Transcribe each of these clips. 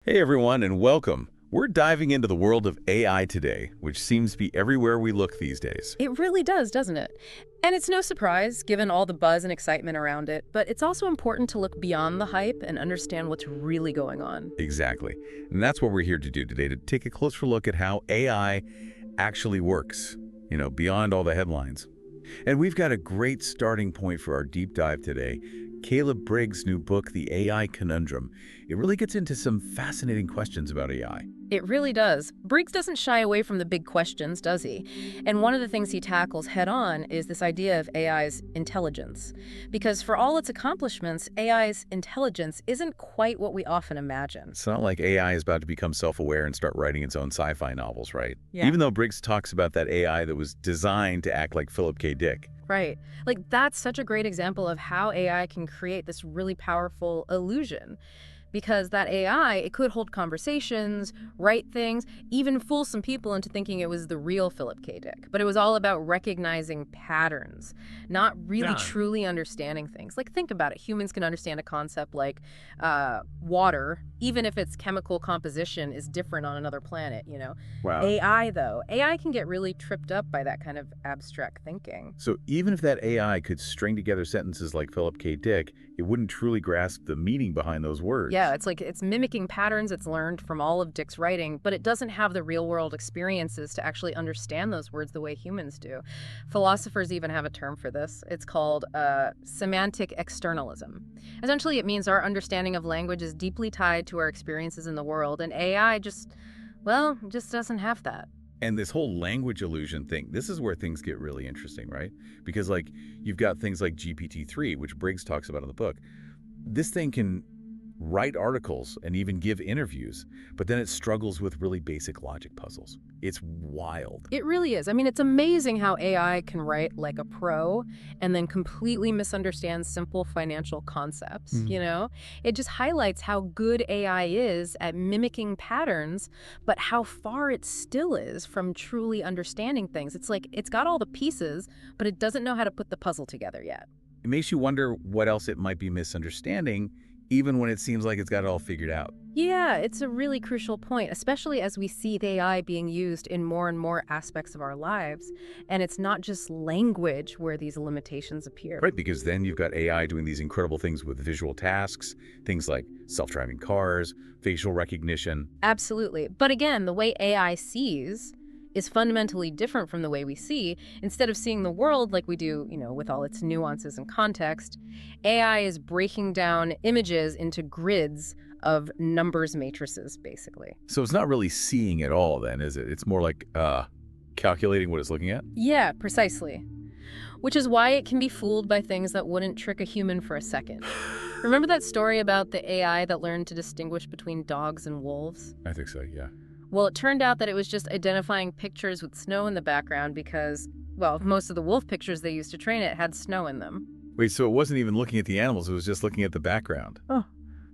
Hey everyone, and welcome. We're diving into the world of AI today, which seems to be everywhere we look these days. It really does, doesn't it? And it's no surprise, given all the buzz and excitement around it, but it's also important to look beyond the hype and understand what's really going on. Exactly. And that's what we're here to do today, to take a closer look at how AI actually works, beyond all the headlines. And we've got a great starting point for our deep dive today. Caleb Briggs' new book, The AI Conundrum. It really gets into some fascinating questions about AI. It really does. Briggs doesn't shy away from the big questions, does he? And one of the things he tackles head on is this idea of AI's intelligence. Because for all its accomplishments, AI's intelligence isn't quite what we often imagine. It's not like AI is about to become self-aware and start writing its own sci-fi novels, right? Yeah. Even though Briggs talks about that AI that was designed to act like Philip K. Dick. Right. Like, that's such a great example of how AI can create this really powerful illusion. Because that AI, it could hold conversations, write things, even fool some people into thinking it was the real Philip K. Dick. But it was all about recognizing patterns, not really truly understanding things. Like, think about it. Humans can understand a concept like water, even if its chemical composition is different on another planet. Wow. AI, though, AI can get really tripped up by that kind of abstract thinking. So even if that AI could string together sentences like Philip K. Dick, it wouldn't truly grasp the meaning behind those words. Yeah, it's like it's mimicking patterns it's learned from all of Dick's writing, but it doesn't have the real-world experiences to actually understand those words the way humans do. Philosophers even have a term for this. It's called semantic externalism. Essentially, it means our understanding of language is deeply tied to our experiences in the world, and AI just doesn't have that. And this whole language illusion thing, this is where things get really interesting, right? Because you've got things like GPT-3, which Briggs talks about in the book. This thing can write articles and even give interviews, but then it struggles with really basic logic puzzles. It's wild. It really is. I mean, it's amazing how AI can write like a pro and then completely misunderstand simple financial concepts. It just highlights how good AI is at mimicking patterns, but how far it still is from truly understanding things. It's like it's got all the pieces, but it doesn't know how to put the puzzle together yet. It makes you wonder what else it might be misunderstanding, even when it seems like it's got it all figured out. Yeah, it's a really crucial point, especially as we see the AI being used in more and more aspects of our lives. And it's not just language where these limitations appear. Right, because then you've got AI doing these incredible things with visual tasks, things like self-driving cars, facial recognition. Absolutely. But again, the way AI sees is fundamentally different from the way we see. Instead of seeing the world like we do, with all its nuances and context, AI is breaking down images into grids of numbers matrices, basically. So it's not really seeing at all then, is it? It's more like calculating what it's looking at? Yeah, precisely. Which is why it can be fooled by things that wouldn't trick a human for a second. Remember that story about the AI that learned to distinguish between dogs and wolves? I think so, yeah. Well, it turned out that it was just identifying pictures with snow in the background because, well, most of the wolf pictures they used to train it had snow in them. Wait, so it wasn't even looking at the animals, it was just looking at the background. Oh.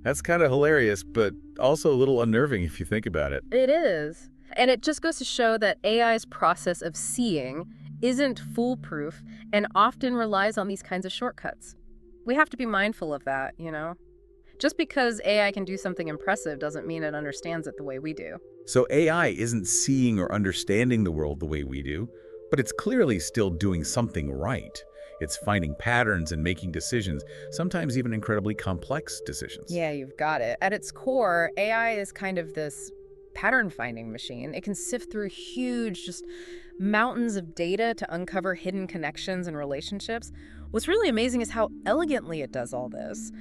That's kind of hilarious, but also a little unnerving if you think about it. It is. And it just goes to show that AI's process of seeing isn't foolproof and often relies on these kinds of shortcuts. We have to be mindful of that. Just because AI can do something impressive doesn't mean it understands it the way we do. So AI isn't seeing or understanding the world the way we do, but it's clearly still doing something right. It's finding patterns and making decisions, sometimes even incredibly complex decisions. Yeah, you've got it. At its core, AI is kind of this pattern-finding machine. It can sift through huge, just mountains of data to uncover hidden connections and relationships. What's really amazing is how elegantly it does all this.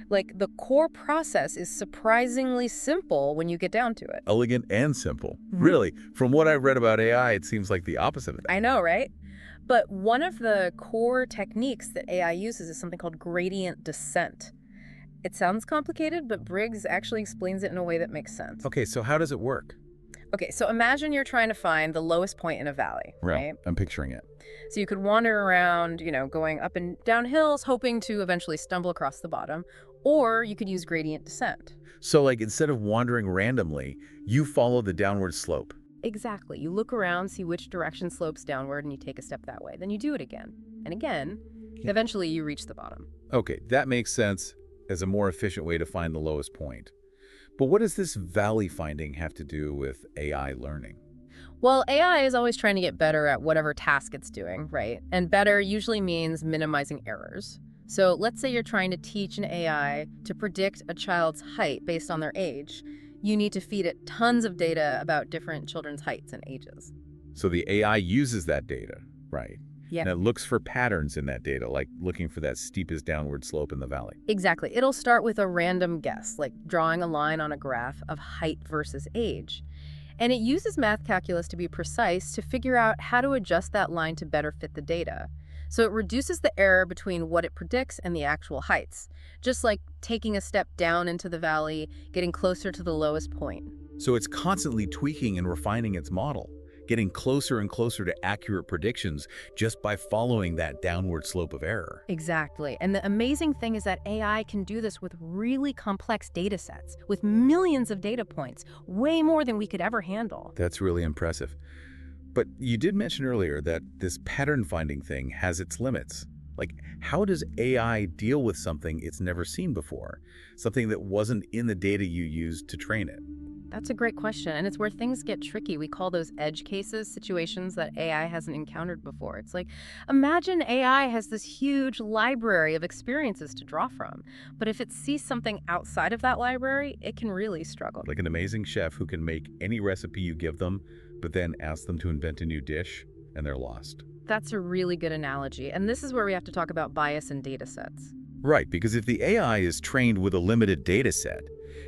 Like, the core process is surprisingly simple when you get down to it. Elegant and simple. Really, from what I've read about AI, it seems like the opposite of that. I know, right? But one of the core techniques that AI uses is something called gradient descent. It sounds complicated, but Briggs actually explains it in a way that makes sense. Okay, so how does it work? Okay, so imagine you're trying to find the lowest point in a valley, right? I'm picturing it. So you could wander around, going up and down hills, hoping to eventually stumble across the bottom, or you could use gradient descent. So instead of wandering randomly, you follow the downward slope. Exactly. You look around, see which direction slopes downward, and you take a step that way. Then you do it again and again. Yeah. Eventually, you reach the bottom. Okay, that makes sense as a more efficient way to find the lowest point. But what does this valley finding have to do with AI learning? Well, AI is always trying to get better at whatever task it's doing, right? And better usually means minimizing errors. So let's say you're trying to teach an AI to predict a child's height based on their age. You need to feed it tons of data about different children's heights and ages. So the AI uses that data, right? Yeah. And it looks for patterns in that data, like looking for that steepest downward slope in the valley. Exactly. It'll start with a random guess, like drawing a line on a graph of height versus age. And it uses math calculus to be precise to figure out how to adjust that line to better fit the data. So it reduces the error between what it predicts and the actual heights, just like taking a step down into the valley, getting closer to the lowest point. So it's constantly tweaking and refining its model, getting closer and closer to accurate predictions just by following that downward slope of error. Exactly. And the amazing thing is that AI can do this with really complex data sets, with millions of data points, way more than we could ever handle. That's really impressive. But you did mention earlier that this pattern finding thing has its limits. Like, how does AI deal with something it's never seen before? Something that wasn't in the data you used to train it? That's a great question, and it's where things get tricky. We call those edge cases, situations that AI hasn't encountered before. It's like, imagine AI has this huge library of experiences to draw from, but if it sees something outside of that library, it can really struggle. Like an amazing chef who can make any recipe you give them, but then ask them to invent a new dish, and they're lost. That's a really good analogy, and this is where we have to talk about bias in data sets. Right, because if the AI is trained with a limited data set,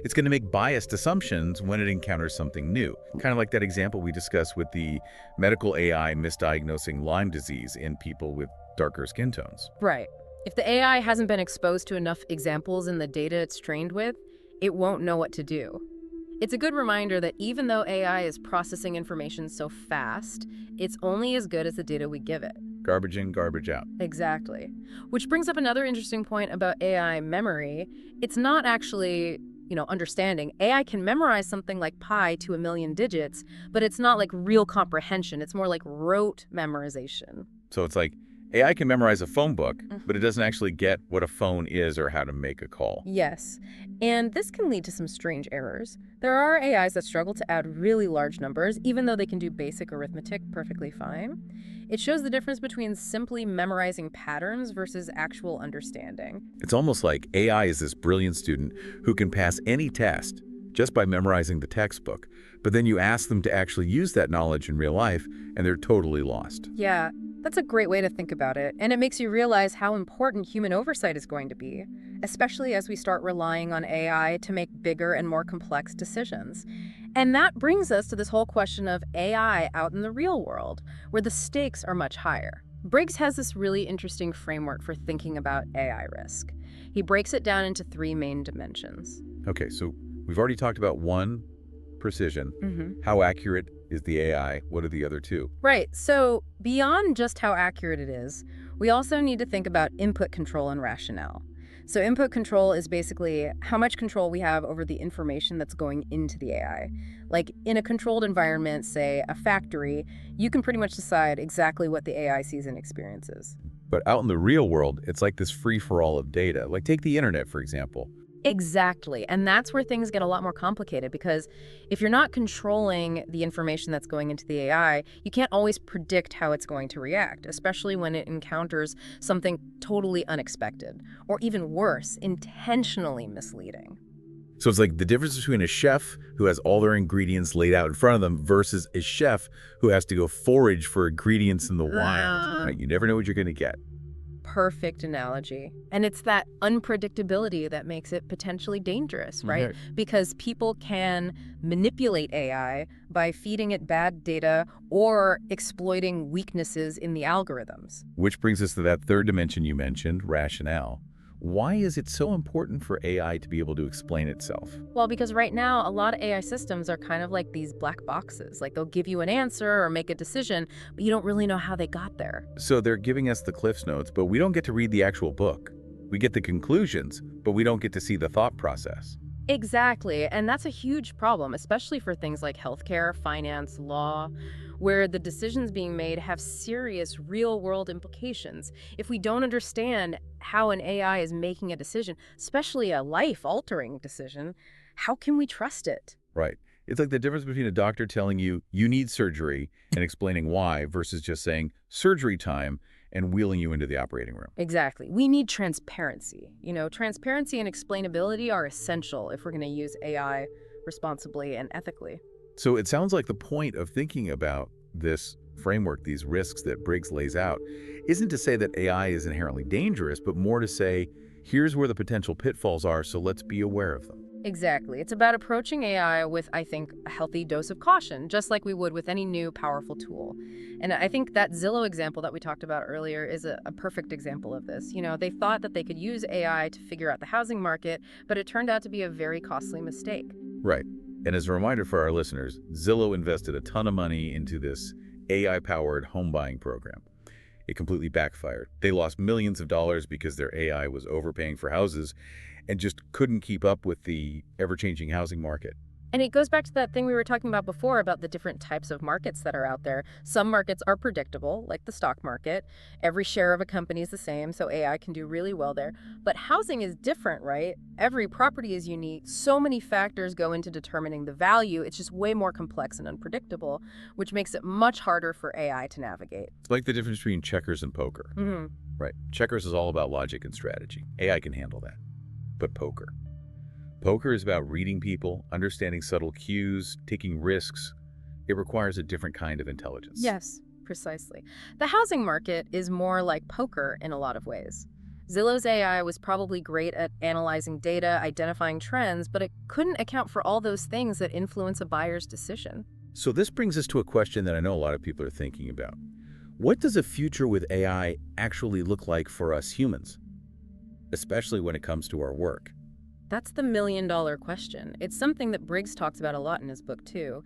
it's going to make biased assumptions when it encounters something new. Kind of like that example we discussed with the medical AI misdiagnosing Lyme disease in people with darker skin tones. Right. If the AI hasn't been exposed to enough examples in the data it's trained with, it won't know what to do. It's a good reminder that even though AI is processing information so fast, it's only as good as the data we give it. Garbage in, garbage out. Exactly. Which brings up another interesting point about AI memory. It's not actually, understanding. AI can memorize something like pi to 1,000,000 digits, but it's not like real comprehension. It's more like rote memorization. So it's like AI can memorize a phone book, but it doesn't actually get what a phone is or how to make a call. Yes, and this can lead to some strange errors. There are AIs that struggle to add really large numbers, even though they can do basic arithmetic perfectly fine. It shows the difference between simply memorizing patterns versus actual understanding. It's almost like AI is this brilliant student who can pass any test just by memorizing the textbook, but then you ask them to actually use that knowledge in real life, and they're totally lost. Yeah, that's a great way to think about it, and it makes you realize how important human oversight is going to be, especially as we start relying on AI to make bigger and more complex decisions. And that brings us to this whole question of AI out in the real world, where the stakes are much higher. Briggs has this really interesting framework for thinking about AI risk. He breaks it down into 3 main dimensions. Okay, so we've already talked about one, precision. How accurate is the AI? What are the other 2? Right. So beyond just how accurate it is, we also need to think about input control and rationale. So input control is basically how much control we have over the information that's going into the AI. Like in a controlled environment, say a factory, you can pretty much decide exactly what the AI sees and experiences. But out in the real world, it's like this free-for-all of data. Like take the internet, for example. Exactly. And that's where things get a lot more complicated, because if you're not controlling the information that's going into the AI, you can't always predict how it's going to react, especially when it encounters something totally unexpected, or even worse, intentionally misleading. So it's like the difference between a chef who has all their ingredients laid out in front of them versus a chef who has to go forage for ingredients in the wild. Right? You never know what you're going to get. Perfect analogy. And it's that unpredictability that makes it potentially dangerous, right? Because people can manipulate AI by feeding it bad data or exploiting weaknesses in the algorithms. Which brings us to that 3rd dimension you mentioned, rationale. Why is it so important for AI to be able to explain itself? Well, because right now, a lot of AI systems are kind of like these black boxes. Like they'll give you an answer or make a decision, but you don't really know how they got there. So they're giving us the Cliffs Notes, but we don't get to read the actual book. We get the conclusions, but we don't get to see the thought process. Exactly. And that's a huge problem, especially for things like healthcare, finance, law, where the decisions being made have serious real-world implications. If we don't understand how an AI is making a decision, especially a life-altering decision, how can we trust it? Right. It's like the difference between a doctor telling you you need surgery and explaining why versus just saying surgery time and wheeling you into the operating room. Exactly. We need transparency. Transparency and explainability are essential if we're going to use AI responsibly and ethically. So it sounds like the point of thinking about this framework, these risks that Briggs lays out, isn't to say that AI is inherently dangerous, but more to say, here's where the potential pitfalls are, so let's be aware of them. Exactly. It's about approaching AI with, I think, a healthy dose of caution, just like we would with any new powerful tool. And I think that Zillow example that we talked about earlier is a perfect example of this. They thought that they could use AI to figure out the housing market, but it turned out to be a very costly mistake. Right. And as a reminder for our listeners, Zillow invested a ton of money into this AI-powered home buying program. It completely backfired. They lost millions of dollars because their AI was overpaying for houses and just couldn't keep up with the ever-changing housing market. And it goes back to that thing we were talking about before about the different types of markets that are out there. Some markets are predictable, like the stock market. Every share of a company is the same, so AI can do really well there. But housing is different, right? Every property is unique. So many factors go into determining the value. It's just way more complex and unpredictable, which makes it much harder for AI to navigate. It's like the difference between checkers and poker. Mm-hmm. Right. Checkers is all about logic and strategy. AI can handle that. But poker. Poker is about reading people, understanding subtle cues, taking risks. It requires a different kind of intelligence. Yes, precisely. The housing market is more like poker in a lot of ways. Zillow's AI was probably great at analyzing data, identifying trends, but it couldn't account for all those things that influence a buyer's decision. So this brings us to a question that I know a lot of people are thinking about. What does a future with AI actually look like for us humans, especially when it comes to our work? That's the million-dollar question. It's something that Briggs talks about a lot in his book, too.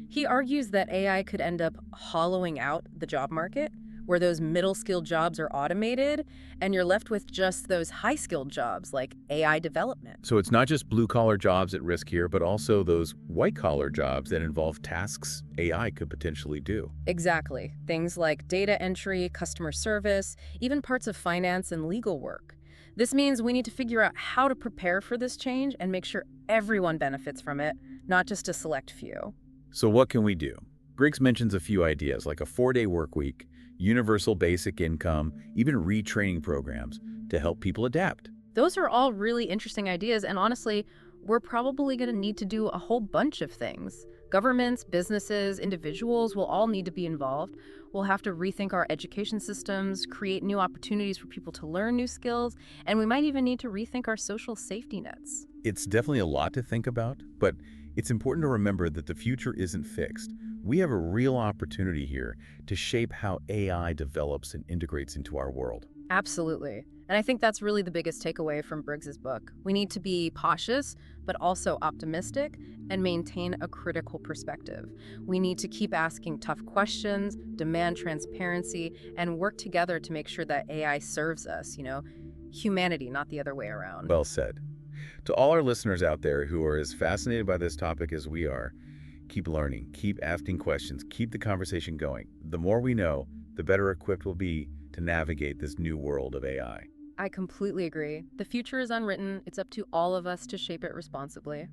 He argues that AI could end up hollowing out the job market, where those middle-skilled jobs are automated, and you're left with just those high-skilled jobs, like AI development. So it's not just blue-collar jobs at risk here, but also those white-collar jobs that involve tasks AI could potentially do. Exactly. Things like data entry, customer service, even parts of finance and legal work. This means we need to figure out how to prepare for this change and make sure everyone benefits from it, not just a select few. So what can we do? Briggs mentions a few ideas like a 4-day work week, universal basic income, even retraining programs to help people adapt. Those are all really interesting ideas, and honestly, we're probably going to need to do a whole bunch of things. Governments, businesses, individuals will all need to be involved. We'll have to rethink our education systems, create new opportunities for people to learn new skills, and we might even need to rethink our social safety nets. It's definitely a lot to think about, but it's important to remember that the future isn't fixed. We have a real opportunity here to shape how AI develops and integrates into our world. Absolutely. And I think that's really the biggest takeaway from Briggs's book. We need to be cautious, but also optimistic and maintain a critical perspective. We need to keep asking tough questions, demand transparency, and work together to make sure that AI serves us, humanity, not the other way around. Well said. To all our listeners out there who are as fascinated by this topic as we are, keep learning, keep asking questions, keep the conversation going. The more we know, the better equipped we'll be to navigate this new world of AI. I completely agree. The future is unwritten. It's up to all of us to shape it responsibly.